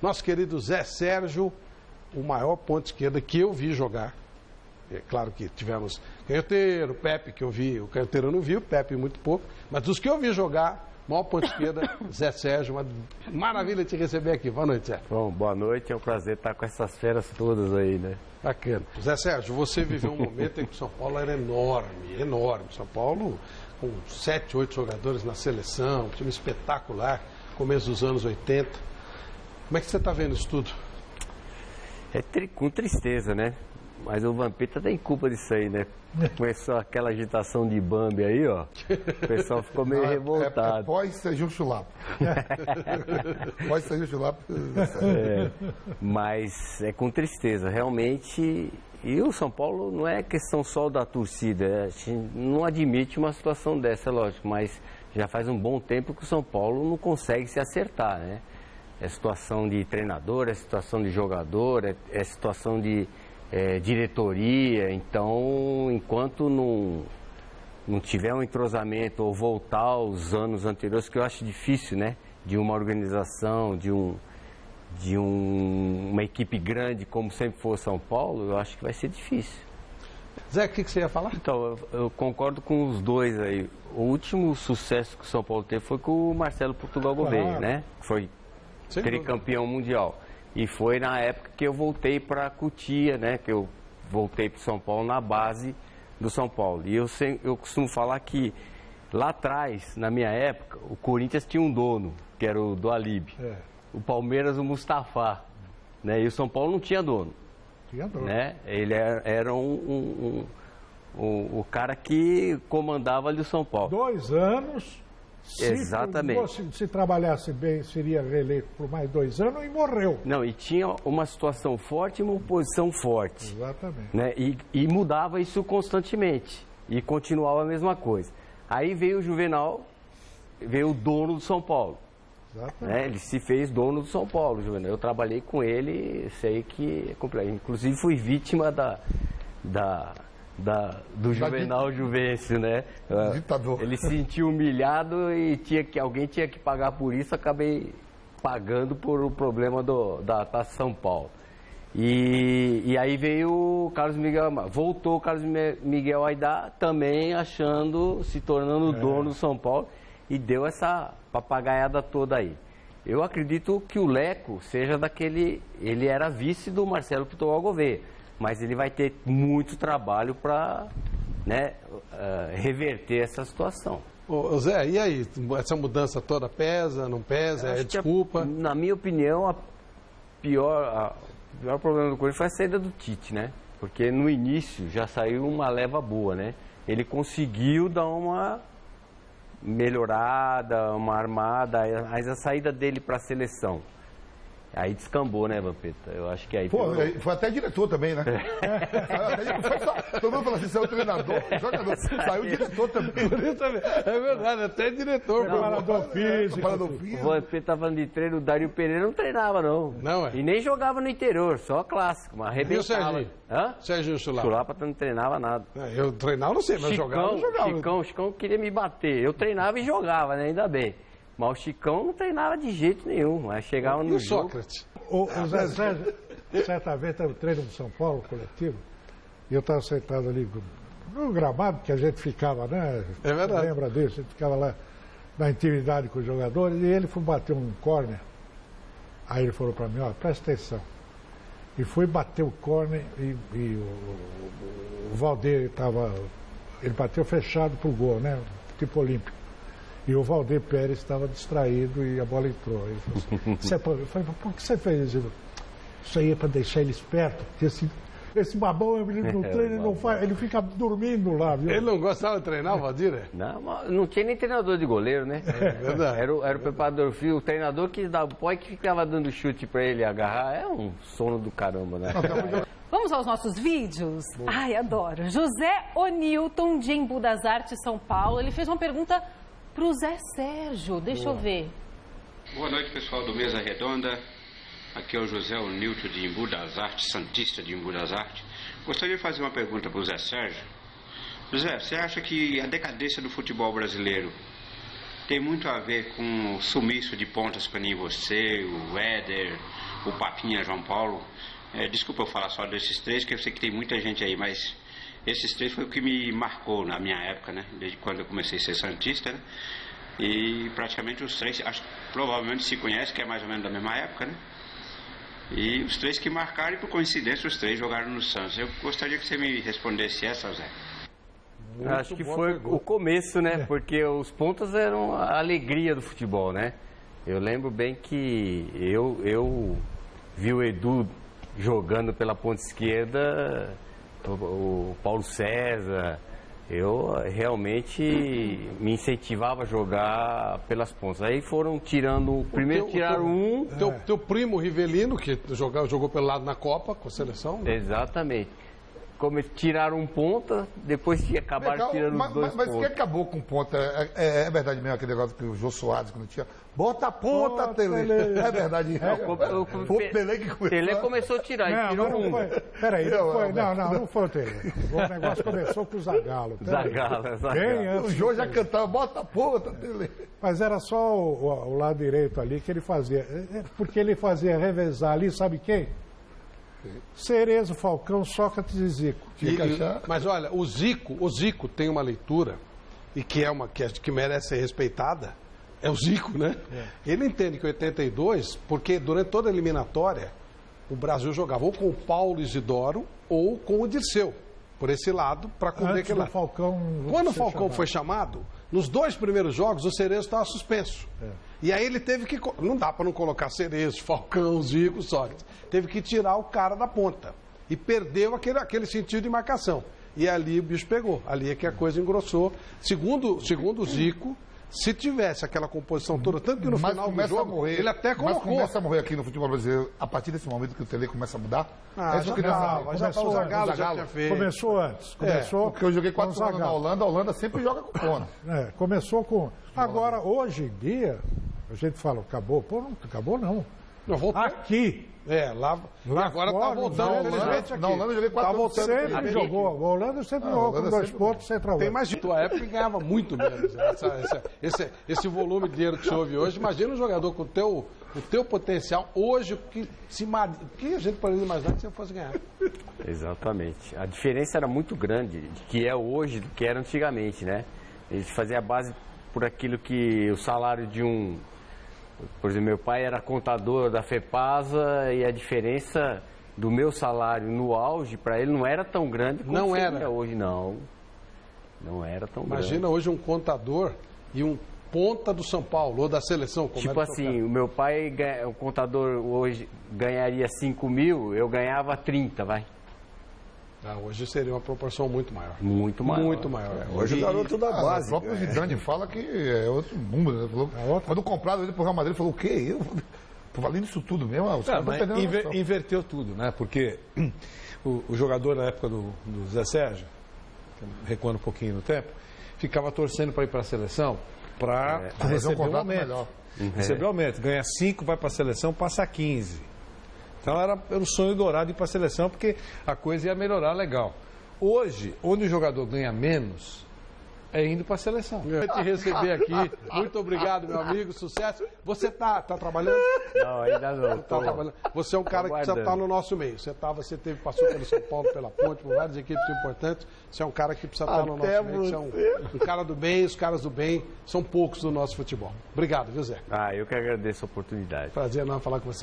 Nosso querido Zé Sérgio, o maior ponta esquerda que eu vi jogar. É claro que tivemos Canhoteiro, Pepe, que eu vi, o Canhoteiro eu não vi, o Pepe muito pouco, mas dos que eu vi jogar, maior ponta esquerda, Zé Sérgio, uma maravilha te receber aqui. Boa noite, Zé. Bom, boa noite, é um prazer estar com essas feras todas aí, né? Bacana. Zé Sérgio, você viveu um momento em que o São Paulo era enorme, enorme. São Paulo com 7, 8 jogadores na seleção, um time espetacular, começo dos anos 80. Como é que você está vendo isso tudo? Com tristeza, né? Mas o Vampeta tem culpa disso aí, né? Começou aquela agitação de Bambi aí, ó. O pessoal ficou meio revoltado. É pós-Sérgio Chulapo. Pós-Sérgio Chulapo. Mas é com tristeza, realmente. E o São Paulo não é questão só da torcida. A gente não admite uma situação dessa, é lógico. Mas já faz um bom tempo que o São Paulo não consegue se acertar, né? É situação de treinador, é situação de jogador, é situação de diretoria. Então, enquanto não tiver um entrosamento ou voltar aos anos anteriores, que eu acho difícil, né? De uma organização, de uma equipe grande, como sempre foi o São Paulo, eu acho que vai ser difícil. Zé, o que você ia falar? Então, eu concordo com os dois aí. O último sucesso que o São Paulo teve foi com o Marcelo Portugal Gouveia, né? Foi tricampeão mundial. E foi na época que eu voltei para Cotia, né? Que eu voltei para São Paulo na base do São Paulo. E eu costumo falar que lá atrás, na minha época, o Corinthians tinha um dono, que era o do Alib. O Palmeiras, o Mustafa. Né? E o São Paulo não tinha dono. Tinha dono. Né? Ele era o cara que comandava ali o São Paulo. 2 anos. Exatamente. Se trabalhasse bem, seria reeleito por mais 2 anos e morreu. Não, e tinha uma situação forte e uma oposição forte. Exatamente. Né? E mudava isso constantemente. E continuava a mesma coisa. Aí veio o Juvenal, veio o dono do São Paulo. Né? Ele se fez dono do São Paulo, Juvenal. Eu trabalhei com ele, sei que é complexo. Inclusive fui vítima do Juvenal Juvencio, né? Ditador. Ele se sentiu humilhado e alguém tinha que pagar por isso, acabei pagando por o problema da Taça São Paulo. E aí veio o Carlos Miguel, voltou o Carlos Miguel Aidar, também se tornando dono do São Paulo, e deu essa papagaiada toda aí. Eu acredito que o Leco seja ele era vice do Marcelo Portugal Gouveia. Mas ele vai ter muito trabalho para reverter essa situação. Ô Zé, e aí? Essa mudança toda pesa, não pesa? É desculpa? Na minha opinião, o pior problema do Corinthians foi a saída do Tite, né? Porque no início já saiu uma leva boa, né? Ele conseguiu dar uma melhorada, uma armada, mas a saída dele para a seleção. Aí descambou, né, Vampeta? Eu acho que aí... Foi até diretor também, né? Todo mundo falou assim, saiu o treinador, jogador, saiu o diretor também. É verdade, até diretor. Preparador físico. O Vampeta estava falando de treino, o Dario Pereira não treinava, não. Não, é? E nem jogava no interior, só clássico, mas arrebentava. E o Serginho? Hã? Serginho Chulapa? Chulapa não treinava nada. Eu treinava, não sei, mas jogava, não jogava. Chicão queria me bater. Eu treinava e jogava, né? Ainda bem. Mas o Chicão não treinava de jeito nenhum. Mas chegava no jogo... Sócrates? O Zé Sérgio, certa vez, estava no treino do São Paulo, coletivo, e eu estava sentado ali no gramado, que a gente ficava, né? É verdade. Lembra disso? A gente ficava lá na intimidade com os jogadores, e ele foi bater um córner. Aí ele falou para mim, ó, presta atenção. E foi bater o córner e o Valdir ele bateu fechado pro gol, né? Tipo olímpico. E o Valdir Pérez estava distraído e a bola entrou. Ele falou assim, eu falei, por que você fez isso? Isso aí é para deixar ele esperto, porque esse babão ele não treina, ele não faz, ele fica dormindo lá, viu? Ele não gostava de treinar, o Valdir? Não tinha nem treinador de goleiro, né? É verdade. Era o preparador físico, o treinador que dava o pó e que ficava dando chute para ele agarrar. É um sono do caramba, né? Vamos aos nossos vídeos? Ai, adoro. José Onilton, de Embu das Artes, São Paulo, ele fez uma pergunta para o Zé Sérgio. Deixa eu ver. Boa noite, pessoal do Mesa Redonda. Aqui é o José Onilton de Embu das Artes, santista de Embu das Artes. Gostaria de fazer uma pergunta para o Zé Sérgio. José, você acha que a decadência do futebol brasileiro tem muito a ver com o sumiço de pontas para nem você, o Éder, o Papinha, João Paulo. Desculpa eu falar só desses três, que eu sei que tem muita gente aí, mas esses três foi o que me marcou na minha época, né? Desde quando eu comecei a ser santista, né? E praticamente os três, provavelmente se conhece, que é mais ou menos da mesma época, né? E os três que marcaram, e por coincidência os três jogaram no Santos. Eu gostaria que você me respondesse essa, Zé. Acho que foi o começo, né? Porque os pontas eram a alegria do futebol, né? Eu lembro bem que eu vi o Edu jogando pela ponta esquerda, o Paulo César. Eu realmente me incentivava a jogar pelas pontas. Aí foram tirando, primeiro tiraram um... Teu primo Rivelino, que jogou pelo lado na Copa com a seleção. Né? Exatamente. Como tiraram um ponta, depois acabaram tirando os dois mas pontos. quem acabou com ponta? É verdade mesmo aquele negócio que o Jô Soares, quando tinha... Bota a ponta, Tele. É verdade. Foi o Tele que começou. Tele começou a tirar, e tirou um. Peraí, não foi o Tele. O negócio começou com o Zagallo. Zagallo. O Jô já cantava, bota a ponta, Tele. Mas era só o lado direito ali que ele fazia. Porque ele fazia revezar ali, sabe quem? Cerezo, Falcão, Sócrates e Zico. Mas olha, o Zico tem uma leitura e que merece ser respeitada. É o Zico, né? Ele entende que 82, porque durante toda a eliminatória o Brasil jogava ou com o Paulo Isidoro ou com o Dirceu, por esse lado, para cobrir aquele lado. Quando o Falcão foi chamado, nos 2 primeiros jogos o Cerezo estava suspenso. E aí ele teve que... Não dá para não colocar Cerezo, Falcão, Zico, Sócrates. Teve que tirar o cara da ponta. E perdeu aquele sentido de marcação. E ali o bicho pegou. Ali é que a coisa engrossou. Segundo o Zico, se tivesse aquela composição toda, tanto que no final do jogo, ele até colocou. Mas começa a morrer aqui no futebol brasileiro, a partir desse momento que o Tele começa a mudar? O Zagallo já tinha feito. Começou antes. Porque eu joguei 4 anos na Holanda, a Holanda sempre joga com ponta. Começou com... Agora, hoje em dia, a gente fala, acabou. Pô, não acabou não. Aqui... lá agora está voltando. Na Holanda eu joguei 4 anos. Sempre jogou. A Holanda sempre jogou com 2 pontos centralmente. Tem mais de tua época que ganhava muito menos. Esse volume de dinheiro que você ouve hoje. Imagina um jogador com o teu potencial hoje, que a gente poderia imaginar que você fosse ganhar. Exatamente. A diferença era muito grande de que é hoje do que era antigamente, né? Eles faziam a base por aquilo que o salário de um... Por exemplo, meu pai era contador da FEPASA e a diferença do meu salário no auge para ele não era tão grande como era hoje, não. Não era tão grande. Imagina hoje um contador e um ponta do São Paulo ou da seleção. Tipo assim, o meu pai, o contador hoje ganharia 5 mil, eu ganhava 30, vai. Hoje seria uma proporção muito maior. Muito maior. Muito maior. Hoje o garoto da base. O próprio Zidane fala que é outro mundo. Né? Quando compraram ele pro Real Madrid, ele falou, o quê? Eu valendo isso tudo mesmo? Inverteu tudo, né? Porque o jogador na época do Zé Sérgio, recuando um pouquinho no tempo, ficava torcendo para ir para a seleção para receber um aumento. Receber aumento. Ganha 5, vai para a seleção, passa 15. Então era o sonho dourado ir para a seleção, porque a coisa ia melhorar legal. Hoje, onde o jogador ganha menos, é indo para a seleção. Eu te receber aqui. Muito obrigado, meu amigo. Sucesso. Você tá trabalhando? Não, ainda não. Trabalhando. Você é um cara que já está no nosso meio. Você passou pelo São Paulo, pela Ponte, por várias equipes importantes. Você é um cara que precisa estar no nosso meio. Você é um cara do bem, os caras do bem são poucos do nosso futebol. Obrigado, viu, Zé? Eu que agradeço a oportunidade. Prazer enorme falar com você.